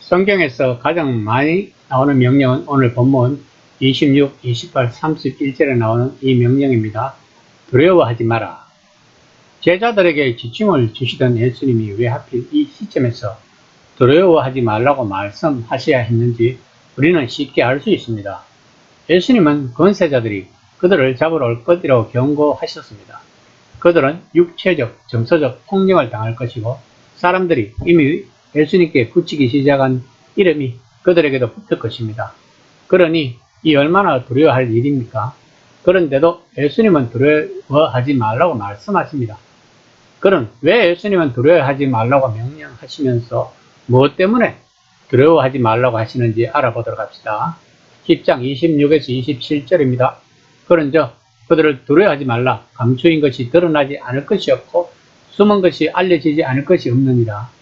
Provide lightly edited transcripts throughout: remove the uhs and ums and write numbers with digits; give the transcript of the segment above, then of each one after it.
성경에서 가장 많이 나오는 명령은 오늘 본문 26, 28, 31절에 나오는 이 명령입니다. 두려워하지 마라. 제자들에게 지침을 주시던 예수님이 왜 하필 이 시점에서 두려워하지 말라고 말씀하셔야 했는지 우리는 쉽게 알 수 있습니다. 예수님은 권세자들이 그들을 잡으러 올 것이라고 경고하셨습니다. 그들은 육체적, 정서적 폭력을 당할 것이고 사람들이 이미 예수님께 붙이기 시작한 이름이 그들에게도 붙을 것입니다. 그러니 이 얼마나 두려워할 일입니까? 그런데도 예수님은 두려워하지 말라고 말씀하십니다. 그럼 왜 예수님은 두려워하지 말라고 명령하시면서 무엇 때문에 두려워하지 말라고 하시는지 알아보도록 합시다. 10장 26에서 27절입니다. 그런즉 그들을 두려워하지 말라. 감추인 것이 드러나지 않을 것이 없고 숨은 것이 알려지지 않을 것이 없느니라.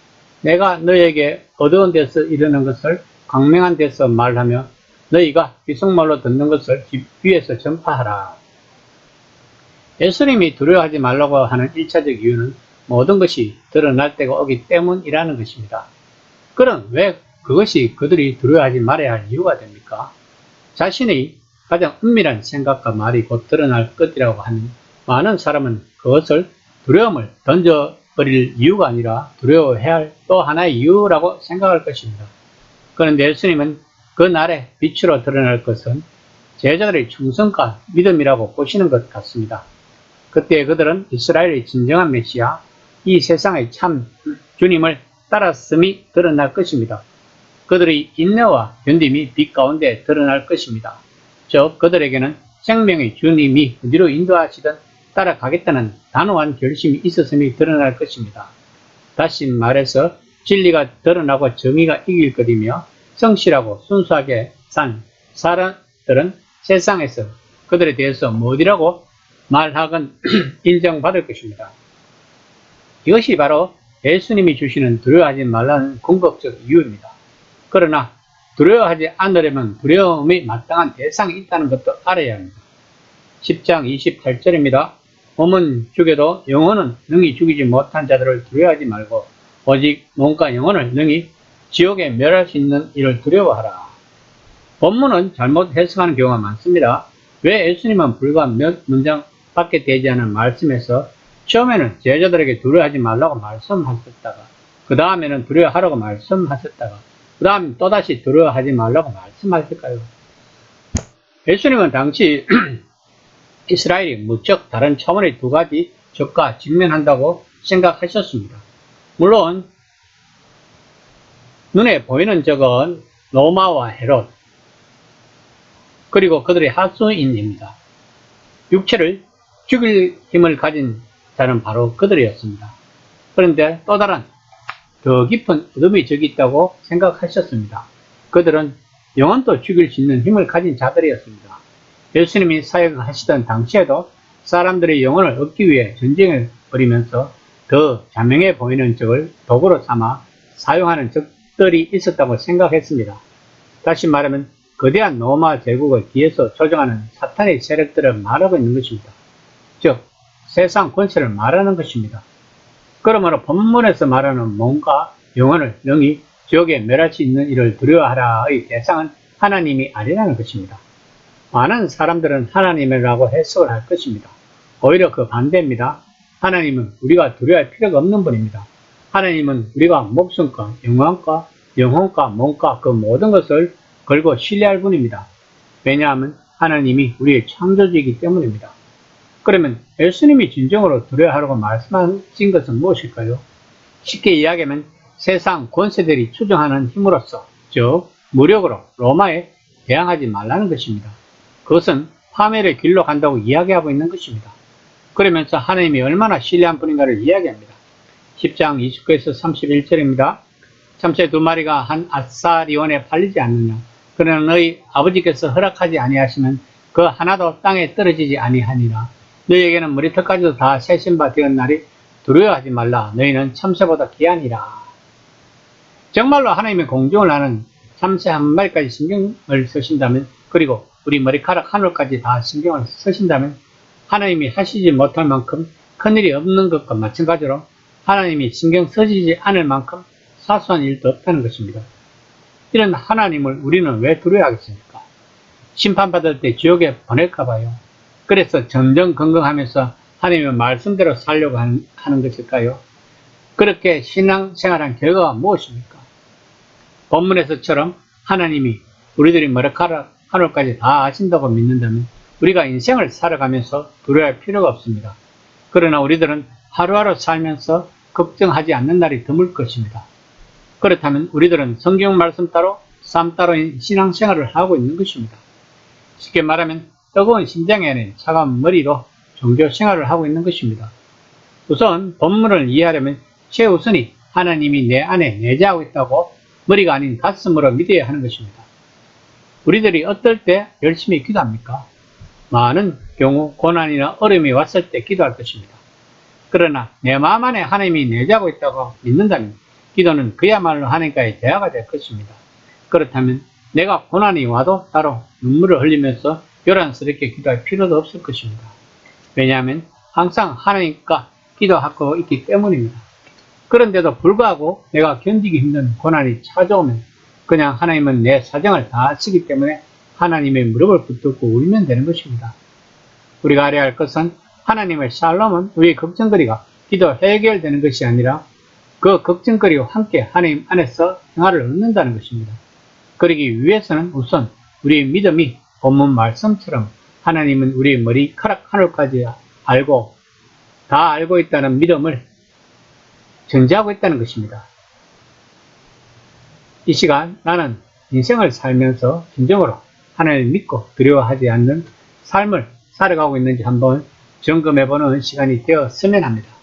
내가 너에게 어두운 데서 이르는 것을 광명한 데서 말하며 너희가 귓속말로 듣는 것을 집 위에서 전파하라. 예수님이 두려워하지 말라고 하는 1차적 이유는 모든 것이 드러날 때가 오기 때문이라는 것입니다. 그럼 왜 그것이 그들이 두려워하지 말아야 할 이유가 됩니까? 자신의 가장 은밀한 생각과 말이 곧 드러날 것이라고 하는 많은 사람은 그것을 두려움을 던져버릴 이유가 아니라 두려워해야 할 또 하나의 이유라고 생각할 것입니다. 그런데 예수님은 그 날에 빛으로 드러날 것은 제자들의 충성과 믿음이라고 보시는 것 같습니다. 그때 그들은 이스라엘의 진정한 메시아, 이 세상의 참 주님을 따랐음이 드러날 것입니다. 그들의 인내와 견딤이 빛 가운데 드러날 것입니다. 즉 그들에게는 생명의 주님이 어디로 인도하시든 따라가겠다는 단호한 결심이 있었음이 드러날 것입니다. 다시 말해서 진리가 드러나고 정의가 이길 것이며 성실하고 순수하게 산 사람들은 세상에서 그들에 대해서 무엇이라고 말하건 인정받을 것입니다. 이것이 바로 예수님이 주시는 두려워하지 말라는 궁극적 이유입니다. 그러나 두려워하지 않으려면 두려움이 마땅한 대상이 있다는 것도 알아야 합니다. 10장 28절입니다. 몸은 죽여도 영혼은 능히 죽이지 못한 자들을 두려워하지 말고 오직 몸과 영혼을 능히 지옥에 멸할 수 있는 이를 두려워하라. 본문은 잘못 해석하는 경우가 많습니다. 왜 예수님은 불과 몇 문장 밖에 되지 않은 말씀에서 처음에는 제자들에게 두려워하지 말라고 말씀하셨다가 그 다음에는 두려워하라고 말씀하셨다가 그 다음 또다시 두려워하지 말라고 말씀하실까요? 예수님은 당시 이스라엘이 무척 다른 차원의 두 가지 적과 직면한다고 생각하셨습니다. 물론 눈에 보이는 적은 로마와 헤롯 그리고 그들의 하수인입니다. 육체를 죽일 힘을 가진 자는 바로 그들이었습니다. 그런데 또 다른 더 깊은 어둠의 적이 있다고 생각하셨습니다. 그들은 영혼도 죽일 수 있는 힘을 가진 자들이었습니다. 예수님이 사역하시던 당시에도 사람들의 영혼을 얻기 위해 전쟁을 벌이면서 더 자명해 보이는 적을 도구로 삼아 사용하는 적들이 있었다고 생각했습니다. 다시 말하면 거대한 로마 제국을 뒤에서 조종하는 사탄의 세력들을 말하고 있는 것입니다. 즉 세상 권세를 말하는 것입니다. 그러므로 본문에서 말하는 몸과 영혼을 능히 지옥에 멸할 수 있는 이를 두려워하라의 대상은 하나님이 아니라는 것입니다. 많은 사람들은 하나님이라고 해석을 할 것입니다. 오히려 그 반대입니다. 하나님은 우리가 두려워할 필요가 없는 분입니다. 하나님은 우리가 목숨과 영혼과 몸과 그 모든 것을 걸고 신뢰할 분입니다. 왜냐하면 하나님이 우리의 창조주이기 때문입니다. 그러면 예수님이 진정으로 두려워하라고 말씀하신 것은 무엇일까요? 쉽게 이야기하면 세상 권세들이 추종하는 힘으로써 즉 무력으로 로마에 대항하지 말라는 것입니다. 그것은 파멸의 길로 간다고 이야기하고 있는 것입니다. 그러면서 하나님이 얼마나 신뢰한 분인가를 이야기합니다. 10장 29에서 31절입니다. 참새 두 마리가 한 아사리온에 팔리지 않느냐. 그러나 너희 아버지께서 허락하지 아니하시면 그 하나도 땅에 떨어지지 아니하니라. 너희에게는 머리털까지도 다 세신 바 되었나니 두려워하지 말라. 너희는 참새보다 귀하니라. 정말로 하나님의 공중을 하는 참새 한 마리까지 신경을 쓰신다면 그리고 우리 머리카락 하늘까지 다 신경을 쓰신다면 하나님이 하시지 못할 만큼 큰일이 없는 것과 마찬가지로 하나님이 신경 쓰시지 않을 만큼 사소한 일도 없다는 것입니다. 이런 하나님을 우리는 왜 두려워하겠습니까? 심판받을 때 지옥에 보낼까봐요. 그래서 전전긍긍하면서 하나님의 말씀대로 살려고 하는 것일까요? 그렇게 신앙생활한 결과가 무엇입니까? 본문에서처럼 하나님이 우리들이 머리카락 하늘까지 다 아신다고 믿는다면 우리가 인생을 살아가면서 두려워할 필요가 없습니다. 그러나 우리들은 하루하루 살면서 걱정하지 않는 날이 드물 것입니다. 그렇다면 우리들은 성경 말씀 따로 삶 따로인 신앙생활을 하고 있는 것입니다. 쉽게 말하면 뜨거운 심장에 아닌 차가운 머리로 종교생활을 하고 있는 것입니다. 우선 본문을 이해하려면 최우선이 하나님이 내 안에 내재하고 있다고 머리가 아닌 가슴으로 믿어야 하는 것입니다. 우리들이 어떨 때 열심히 기도합니까? 많은 경우 고난이나 어려움이 왔을 때 기도할 것입니다. 그러나 내 마음 안에 하나님이 내재하고 있다고 믿는다면 기도는 그야말로 하나님과의 대화가 될 것입니다. 그렇다면 내가 고난이 와도 따로 눈물을 흘리면서 요란스럽게 기도할 필요도 없을 것입니다. 왜냐하면 항상 하나님과 기도하고 있기 때문입니다. 그런데도 불구하고 내가 견디기 힘든 고난이 찾아오면 그냥 하나님은 내 사정을 다 아시기 때문에 하나님의 무릎을 붙들고 울면 되는 것입니다. 우리가 알아야 할 것은 하나님의 샬롬은 우리의 걱정거리가 기도 해결되는 것이 아니라 그 걱정거리와 함께 하나님 안에서 평화를 얻는다는 것입니다. 그러기 위해서는 우선 우리의 믿음이 본문 말씀처럼 하나님은 우리의 머리카락 하늘까지 알고 다 알고 있다는 믿음을 전제하고 있다는 것입니다. 이 시간 나는 인생을 살면서 진정으로 하나님을 믿고 두려워하지 않는 삶을 살아가고 있는지 한번 점검해보는 시간이 되었으면 합니다.